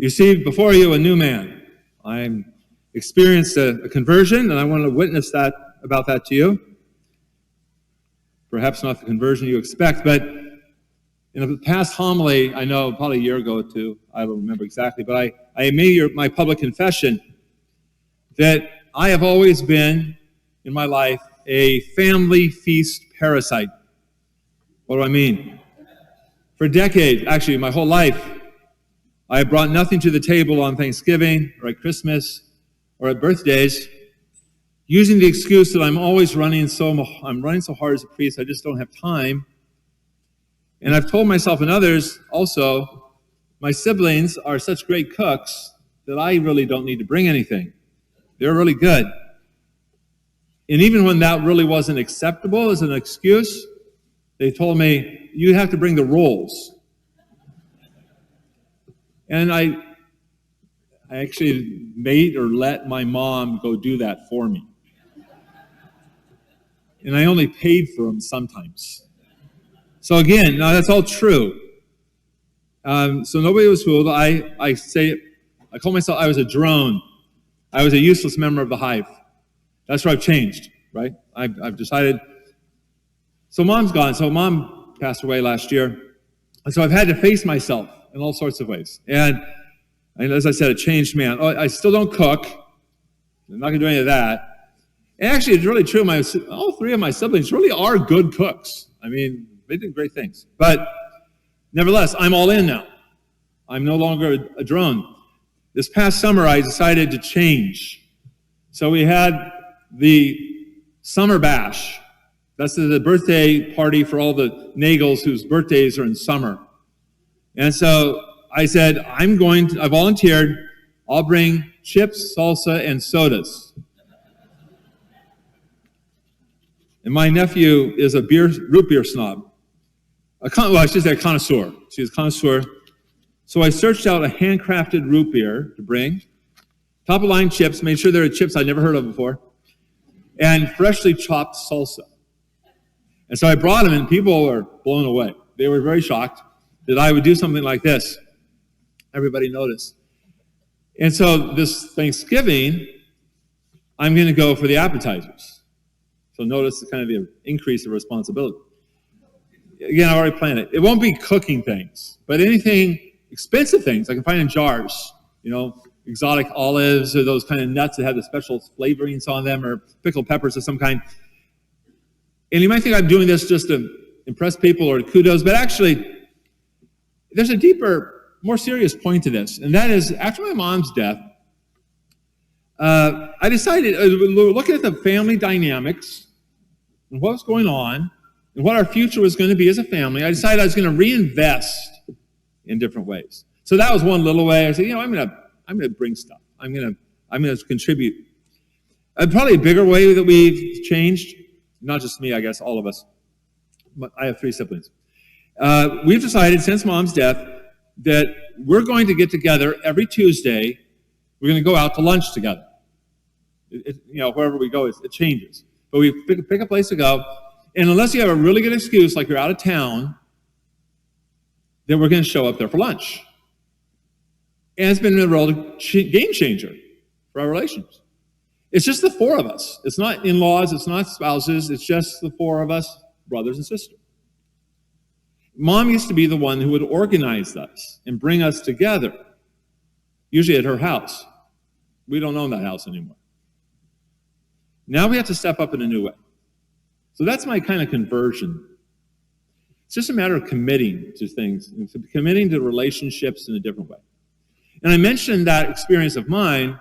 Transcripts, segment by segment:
You see before you a new man. I'm experienced a conversion, and I want to witness about that to you. Perhaps not the conversion you expect, but in the past homily, I know probably a year ago or two, I don't remember exactly, but I made my public confession that I have always been, in my life, a family feast parasite. What do I mean? For decades, actually my whole life, I have brought nothing to the table on Thanksgiving or at Christmas or at birthdays, using the excuse that I'm running so hard as a priest, I just don't have time. And I've told myself and others also, my siblings are such great cooks that I really don't need to bring anything. They're really good. And even when that really wasn't acceptable as an excuse, they told me, you have to bring the rolls. And I actually made or let my mom go do that for me. And I only paid for them sometimes. So again, now that's all true. So nobody was fooled. I call myself, I was a drone. I was a useless member of the hive. That's where I've changed, right? I've decided. So mom's gone. So mom passed away last year. And so I've had to face myself in all sorts of ways. And as I said, a changed man. I still don't cook. I'm not going to do any of that. And actually, it's really true. All three of my siblings really are good cooks. I mean, they did great things. But nevertheless, I'm all in now. I'm no longer a drone. This past summer, I decided to change. So we had the summer bash. That's the birthday party for all the Nagels whose birthdays are in summer. And so I said, I volunteered, I'll bring chips, salsa, and sodas. And my nephew is a root beer snob. A connoisseur. She's a connoisseur. So I searched out a handcrafted root beer to bring, top-of-line chips, made sure there were chips I'd never heard of before, and freshly chopped salsa. And so I brought them, and people were blown away. They were very shocked that I would do something like this. Everybody noticed. And so this Thanksgiving, I'm going to go for the appetizers. So notice the kind of the increase of responsibility. Again, I already planned it. It won't be cooking things, but anything, expensive things I can find in jars, exotic olives or those kind of nuts that have the special flavorings on them, or pickled peppers of some kind. And you might think I'm doing this just to impress people or kudos, but actually, there's a deeper, more serious point to this, and that is, after my mom's death, I decided, looking at the family dynamics and what was going on and what our future was going to be as a family, I decided I was going to reinvest in different ways. So that was one little way. I said, I'm going to bring stuff. I'm going to contribute. Probably a bigger way that we've changed, not just me, I guess, all of us. But I have 3 siblings. We've decided since Mom's death that we're going to get together every Tuesday. We're going to go out to lunch together. Wherever we go, it changes. But we pick a place to go. And unless you have a really good excuse, like you're out of town, then we're going to show up there for lunch. And it's been a real game changer for our relations. It's just the 4 of us. It's not in-laws, it's not spouses, it's just the 4 of us, brothers and sisters. Mom used to be the one who would organize us and bring us together, usually at her house. We don't own that house anymore. Now we have to step up in a new way. So that's my kind of conversion. It's just a matter of committing to things, committing to relationships in a different way. And I mentioned that experience of mine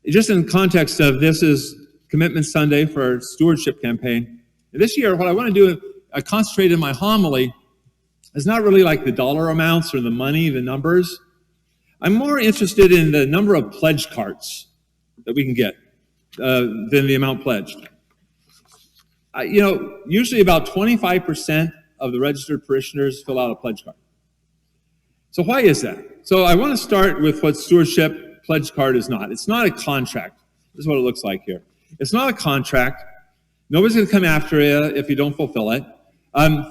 just in context of this is Commitment Sunday for our stewardship campaign. And this year, what I want to do, I concentrated in my homily, is not really like the dollar amounts or the money, the numbers. I'm more interested in the number of pledge cards that we can get than the amount pledged. Usually about 25% of the registered parishioners fill out a pledge card. So why is that? So I want to start with what stewardship pledge card is not. It's not a contract. This is what it looks like here. It's not a contract. Nobody's going to come after you if you don't fulfill it.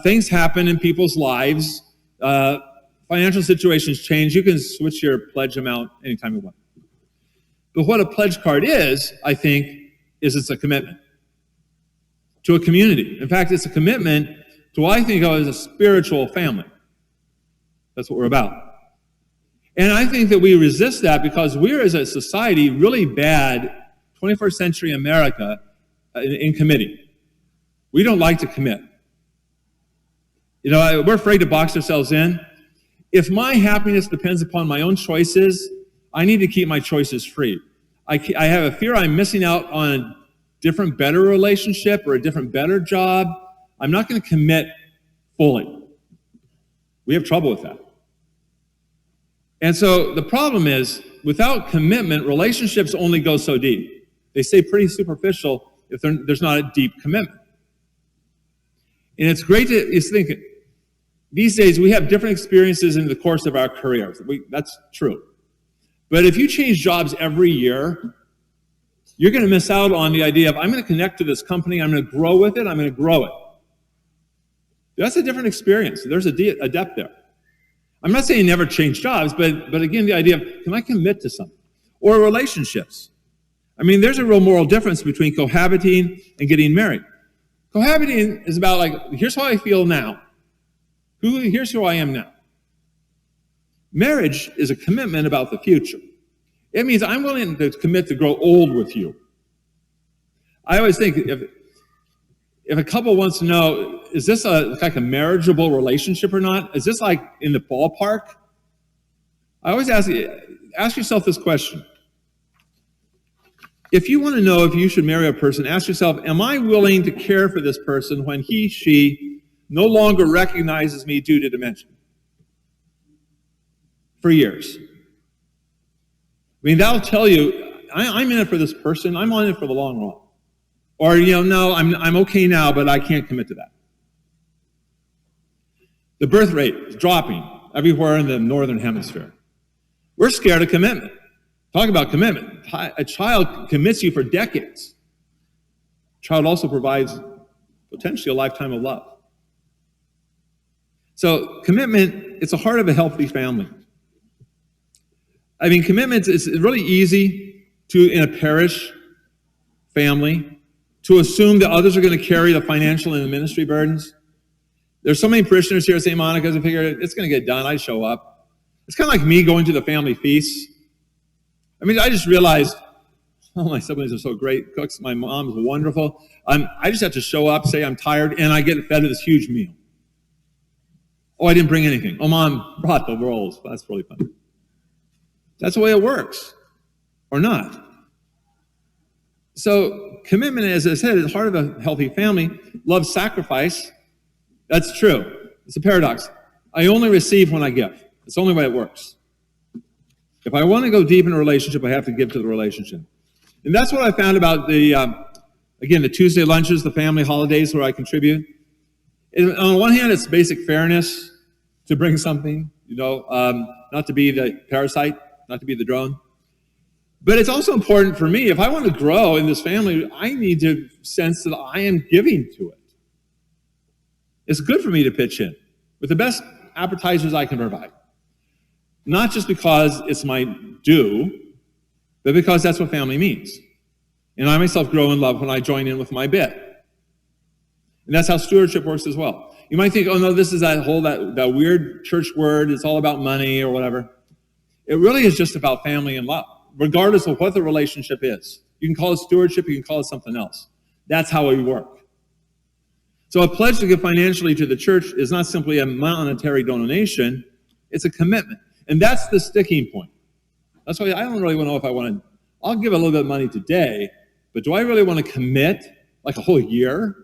Things happen in people's lives. financial situations change, you can switch your pledge amount anytime you want. But what a pledge card is, I think, is it's a commitment to a community. In fact, it's a commitment to what I think of as a spiritual family. That's what we're about. And I think that we resist that because we're, as a society, really bad, 21st century America, in committing. We don't like to commit. You know, we're afraid to box ourselves in. If my happiness depends upon my own choices, I need to keep my choices free. I have a fear I'm missing out on a different, better relationship or a different, better job. I'm not going to commit fully. We have trouble with that. And so the problem is, without commitment, relationships only go so deep. They stay pretty superficial if there's not a deep commitment. And it's great to think, these days we have different experiences in the course of our careers. That's true. But if you change jobs every year, you're going to miss out on the idea of, I'm going to connect to this company, I'm going to grow with it, I'm going to grow it. That's a different experience. There's a depth there. I'm not saying never change jobs, but again, the idea of, can I commit to something? Or relationships. I mean, there's a real moral difference between cohabiting and getting married. Cohabiting is about like, here's how I feel now. Here's who I am now. Marriage is a commitment about the future. It means I'm willing to commit to grow old with you. I always think if a couple wants to know, is this like a marriageable relationship or not? Is this like in the ballpark? I always ask yourself this question. If you want to know if you should marry a person, ask yourself, am I willing to care for this person when he, she no longer recognizes me due to dementia? For years. I mean, that'll tell you, I'm in it for this person, I'm on it for the long run. Or, no, I'm okay now, but I can't commit to that. The birth rate is dropping everywhere in the northern hemisphere. We're scared of commitment. Talk about commitment. A child commits you for decades. A child also provides potentially a lifetime of love. So commitment, it's the heart of a healthy family. I mean, commitment is really easy in a parish family to assume that others are going to carry the financial and the ministry burdens. There's so many parishioners here at St. Monica's who figure it's going to get done. I show up. It's kind of like me going to the family feasts. I mean, I just realized, my siblings are so great cooks. My mom's wonderful. I just have to show up, say I'm tired, and I get fed this huge meal. Oh, I didn't bring anything. Oh, Mom brought the rolls. That's really funny. That's the way it works, or not. So commitment, as I said, is the heart of a healthy family. Love sacrifice. That's true. It's a paradox. I only receive when I give. It's the only way it works. If I want to go deep in a relationship, I have to give to the relationship. And that's what I found about the Tuesday lunches, the family holidays where I contribute. And on the one hand, it's basic fairness to bring something, not to be the parasite, not to be the drone. But it's also important for me, if I want to grow in this family, I need to sense that I am giving to it. It's good for me to pitch in with the best appetizers I can provide. Not just because it's my due, but because that's what family means. And I myself grow in love when I join in with my bit. And that's how stewardship works as well. You might think, oh no, this is that weird church word, it's all about money or whatever. It really is just about family and love, regardless of what the relationship is. You can call it stewardship, you can call it something else. That's how we work. So a pledge to give financially to the church is not simply a monetary donation, it's a commitment. And that's the sticking point. That's why I don't really know if I'll give a little bit of money today, but do I really want to commit like a whole year?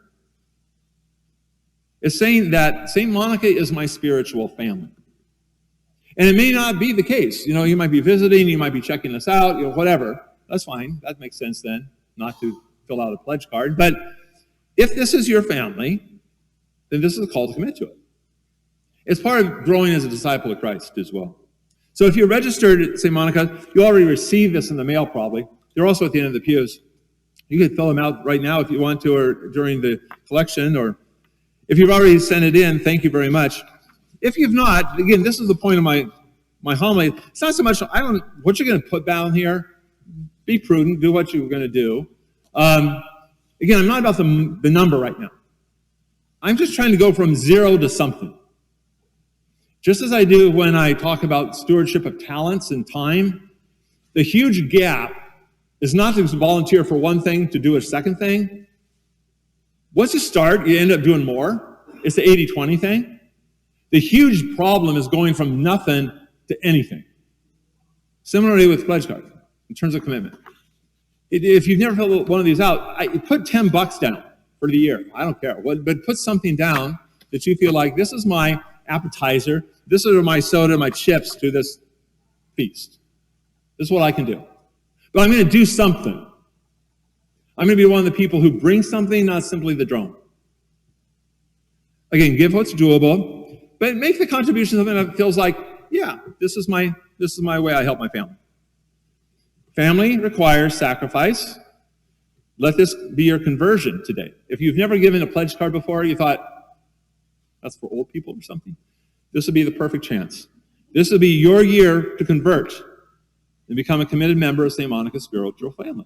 It's saying that St. Monica is my spiritual family. And it may not be the case. You might be visiting, you might be checking this out, whatever. That's fine. That makes sense then, not to fill out a pledge card. But if this is your family, then this is a call to commit to it. It's part of growing as a disciple of Christ as well. So if you're registered at St. Monica, you already received this in the mail probably. They're also at the end of the pews. You can fill them out right now if you want to, or during the collection, or if you've already sent it in, thank you very much. If you've not, again, this is the point of my homily. It's not so much, what you're going to put down here. Be prudent, do what you're going to do. Again, I'm not about the number right now. I'm just trying to go from 0 to something. Just as I do when I talk about stewardship of talents and time, the huge gap is not to volunteer for one thing to do a second thing. Once you start, you end up doing more. It's the 80-20 thing. The huge problem is going from nothing to anything. Similarly with pledge cards, in terms of commitment. If you've never filled one of these out, put $10 down for the year. I don't care. But put something down that you feel like, this is my appetizer. This is my soda, my chips to this feast. This is what I can do. But I'm going to do something. I'm going to be one of the people who brings something, not simply the drone. Again, give what's doable, but make the contribution something that feels like, yeah, this is my way I help my family. Family requires sacrifice. Let this be your conversion today. If you've never given a pledge card before, you thought, that's for old people or something, this would be the perfect chance. This would be your year to convert and become a committed member of St. Monica's spiritual family.